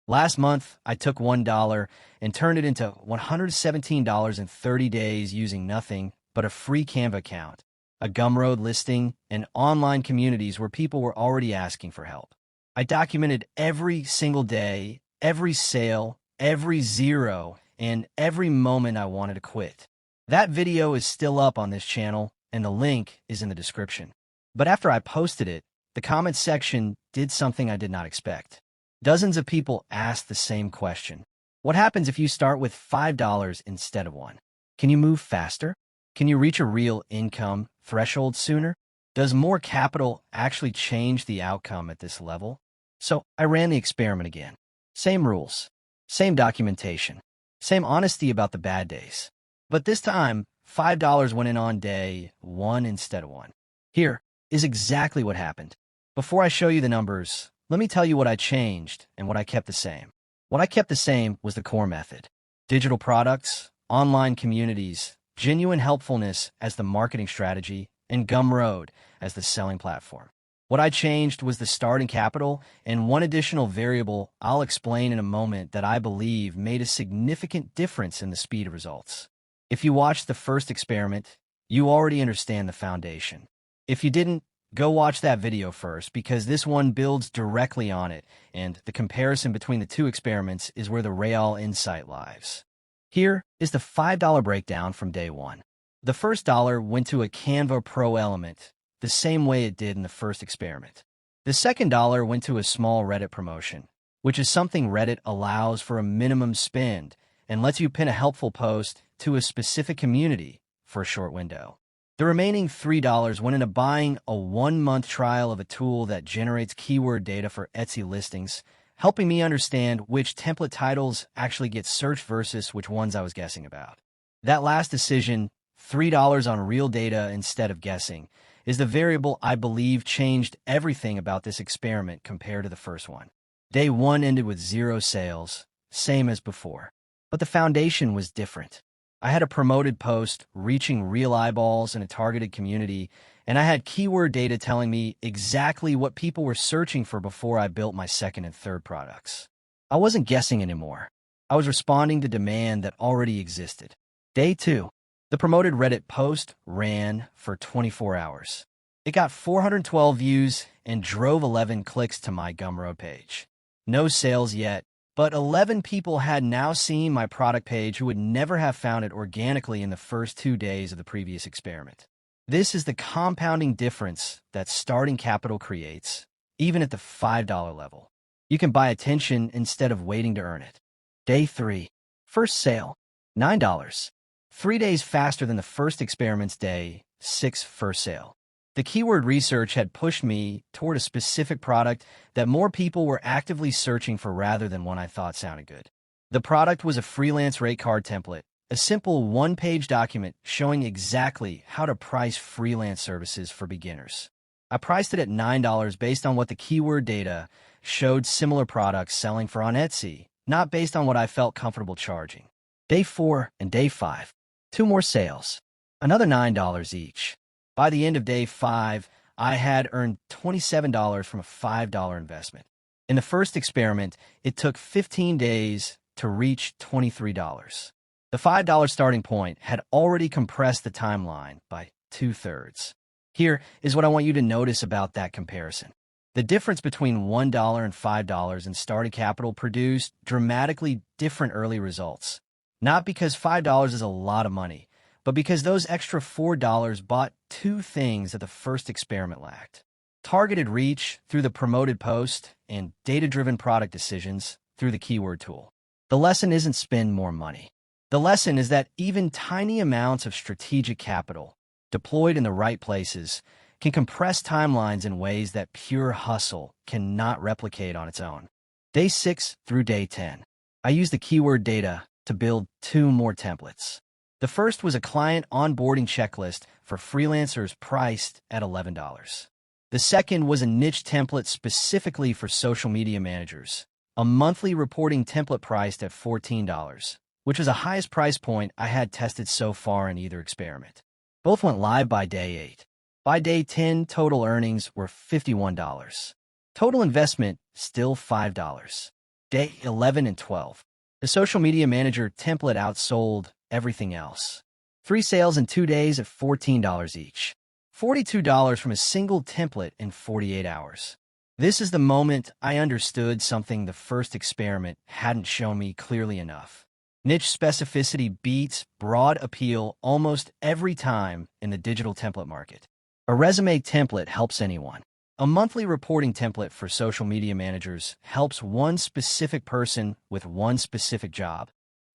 Last month, I took $1 and turned it into $117 in 30 days using nothing but a free Canva account, a Gumroad listing, and online communities where people were already asking for help. I documented every single day, every sale, every zero, and every moment I wanted to quit. That video is still up on this channel, and the link is in the description. But after I posted it, the comments section did something I did not expect. Dozens of people asked the same question. What happens if you start with $5 instead of $1? Can you move faster? Can you reach a real income threshold sooner? Does more capital actually change the outcome at this level? So I ran the experiment again. Same rules, same documentation, same honesty about the bad days. But this time, $5 went in on day 1 instead of 1. Here is exactly what happened. Before I show you the numbers, let me tell you what I changed and what I kept the same. What I kept the same was the core method. Digital products, online communities, genuine helpfulness as the marketing strategy, and Gumroad as the selling platform. What I changed was the starting capital and one additional variable I'll explain in a moment that I believe made a significant difference in the speed of results. If you watched the first experiment, you already understand the foundation. If you didn't, go watch that video first because this one builds directly on it, and the comparison between the two experiments is where the real insight lies. Here is the $5 breakdown from day 1. The first dollar went to a Canva Pro element, the same way it did in the first experiment. The second dollar went to a small Reddit promotion, which is something Reddit allows for a minimum spend and lets you pin a helpful post to a specific community for a short window. The remaining $3 went into buying a 1-month trial of a tool that generates keyword data for Etsy listings, helping me understand which template titles actually get searched versus which ones I was guessing about. That last decision, $3 on real data instead of guessing, is the variable I believe changed everything about this experiment compared to the first one. Day 1 ended with 0 sales, same as before. But the foundation was different. I had a promoted post reaching real eyeballs in a targeted community, and I had keyword data telling me exactly what people were searching for before I built my second and third products. I wasn't guessing anymore. I was responding to demand that already existed. Day 2. The promoted Reddit post ran for 24 hours. It got 412 views and drove 11 clicks to my Gumroad page. No sales yet, but 11 people had now seen my product page who would never have found it organically in the first 2 days of the previous experiment. This is the compounding difference that starting capital creates, even at the $5 level. You can buy attention instead of waiting to earn it. Day 3. First sale, $9. 3 days faster than the first experiment's day 6 first sale. The keyword research had pushed me toward a specific product that more people were actively searching for rather than one I thought sounded good. The product was a freelance rate card template, a simple 1-page document showing exactly how to price freelance services for beginners. I priced it at $9 based on what the keyword data showed similar products selling for on Etsy, not based on what I felt comfortable charging. Day 4 and day 5, 2 more sales, another $9 each. By the end of day 5, I had earned $27 from a $5 investment. In the first experiment, it took 15 days to reach $23. The $5 starting point had already compressed the timeline by 2/3. Here is what I want you to notice about that comparison. The difference between $1 and $5 in starting capital produced dramatically different early results. Not because $5 is a lot of money, but because those extra $4 bought 2 things that the first experiment lacked: targeted reach through the promoted post and data-driven product decisions through the keyword tool. The lesson isn't spend more money. The lesson is that even tiny amounts of strategic capital, deployed in the right places, can compress timelines in ways that pure hustle cannot replicate on its own. Day 6 through day 10, I used the keyword data to build 2 more templates. The first was a client onboarding checklist for freelancers priced at $11. The second was a niche template specifically for social media managers, a monthly reporting template priced at $14, which was the highest price point I had tested so far in either experiment. Both went live by day 8. By day 10, total earnings were $51. Total investment, still $5. Day 11 and 12. The social media manager template outsold everything else. 3 sales in 2 days at $14 each. $42 from a single template in 48 hours. This is the moment I understood something the first experiment hadn't shown me clearly enough. Niche specificity beats broad appeal almost every time in the digital template market. A resume template helps anyone. A monthly reporting template for social media managers helps one specific person with one specific job,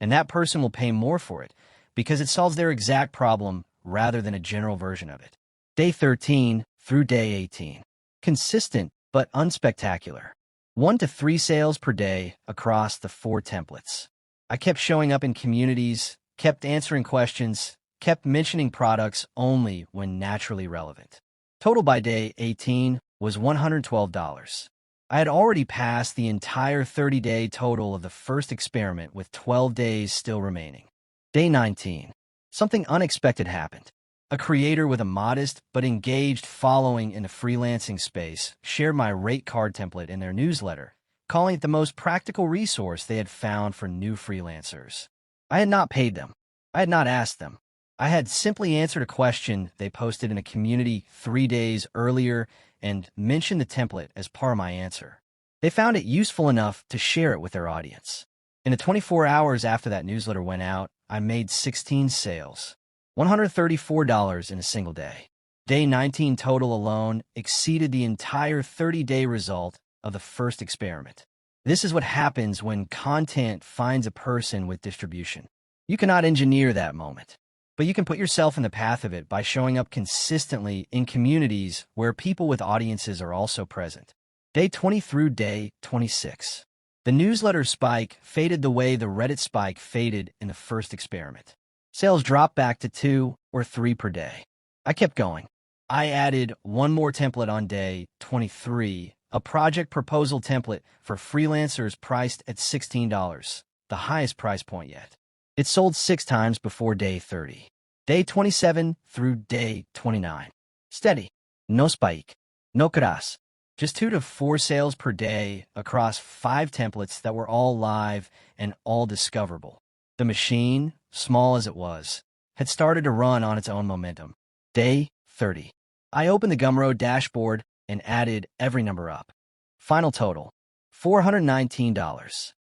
and that person will pay more for it because it solves their exact problem rather than a general version of it. Day 13 through day 18. Consistent but unspectacular. 1 to 3 sales per day across the 4 templates. I kept showing up in communities, kept answering questions, kept mentioning products only when naturally relevant. Total by day 18 was $112. I had already passed the entire 30-day total of the first experiment with 12 days still remaining. Day 19. Something unexpected happened. A creator with a modest but engaged following in the freelancing space shared my rate card template in their newsletter, calling it the most practical resource they had found for new freelancers. I had not paid them. I had not asked them. I had simply answered a question they posted in a community 3 days earlier and mentioned the template as part of my answer. They found it useful enough to share it with their audience. In the 24 hours after that newsletter went out, I made 16 sales. $134 in a single day. Day 19 total alone exceeded the entire 30-day result of the first experiment. This is what happens when content finds a person with distribution. You cannot engineer that moment, but you can put yourself in the path of it by showing up consistently in communities where people with audiences are also present. Day 20 through day 26. The newsletter spike faded the way the Reddit spike faded in the first experiment. Sales dropped back to 2 or 3 per day. I kept going. I added one more template on day 23, a project proposal template for freelancers priced at $16, the highest price point yet. It sold 6 times before day 30. Day 27 through day 29. Steady. No spike. No crash. Just 2 to 4 sales per day across 5 templates that were all live and all discoverable. The machine, small as it was, had started to run on its own momentum. Day 30. I opened the Gumroad dashboard and added every number up. Final total, $419.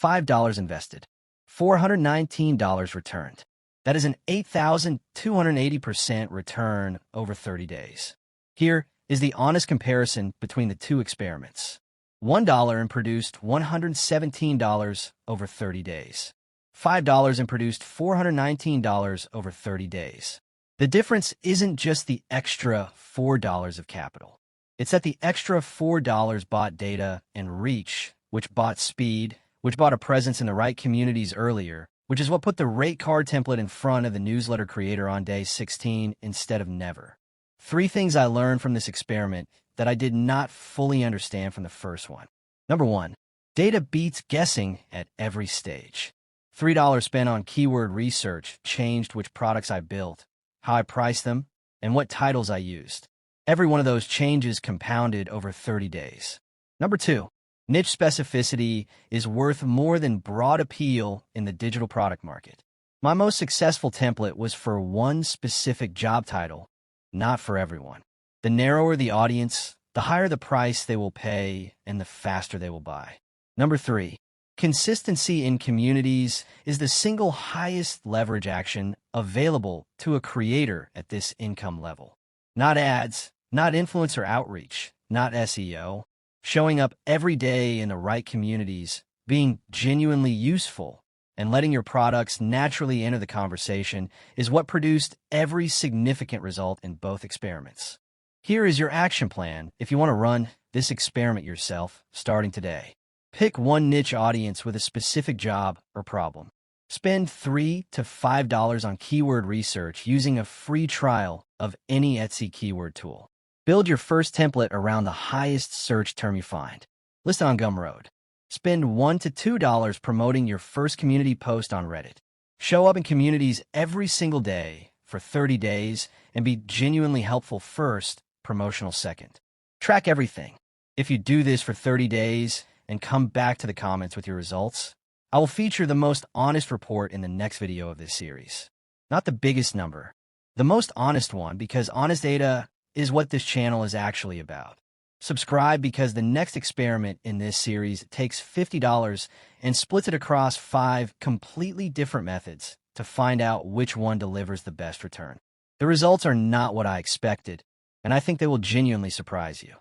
$5 invested. $419 returned. That is an 8,280% return over 30 days. Here is the honest comparison between the 2 experiments. $1 and produced $117 over 30 days. $5 and produced $419 over 30 days. The difference isn't just the extra $4 of capital. It's that the extra $4 bought data and reach, which bought speed, which bought a presence in the right communities earlier, which is what put the rate card template in front of the newsletter creator on day 16 instead of never. 3 things I learned from this experiment that I did not fully understand from the first one. Number 1, data beats guessing at every stage. $3 spent on keyword research changed which products I built, how I priced them, and what titles I used. Every one of those changes compounded over 30 days. Number 2, niche specificity is worth more than broad appeal in the digital product market. My most successful template was for one specific job title, not for everyone. The narrower the audience, the higher the price they will pay, and the faster they will buy. Number 3, consistency in communities is the single highest leverage action available to a creator at this income level. Not ads, not influencer outreach, not SEO. Showing up every day in the right communities, being genuinely useful, and letting your products naturally enter the conversation is what produced every significant result in both experiments. Here is your action plan if you want to run this experiment yourself starting today. Pick one niche audience with a specific job or problem. Spend $3 to $5 on keyword research using a free trial of any Etsy keyword tool. Build your first template around the highest search term you find. List it on Gumroad. Spend $1 to $2 promoting your first community post on Reddit. Show up in communities every single day for 30 days and be genuinely helpful first, promotional second. Track everything. If you do this for 30 days and come back to the comments with your results. I will feature the most honest report in the next video of this series. Not the biggest number, the most honest one, because honest data is what this channel is actually about. Subscribe because the next experiment in this series takes $50 and splits it across 5 completely different methods to find out which one delivers the best return. The results are not what I expected, and I think they will genuinely surprise you.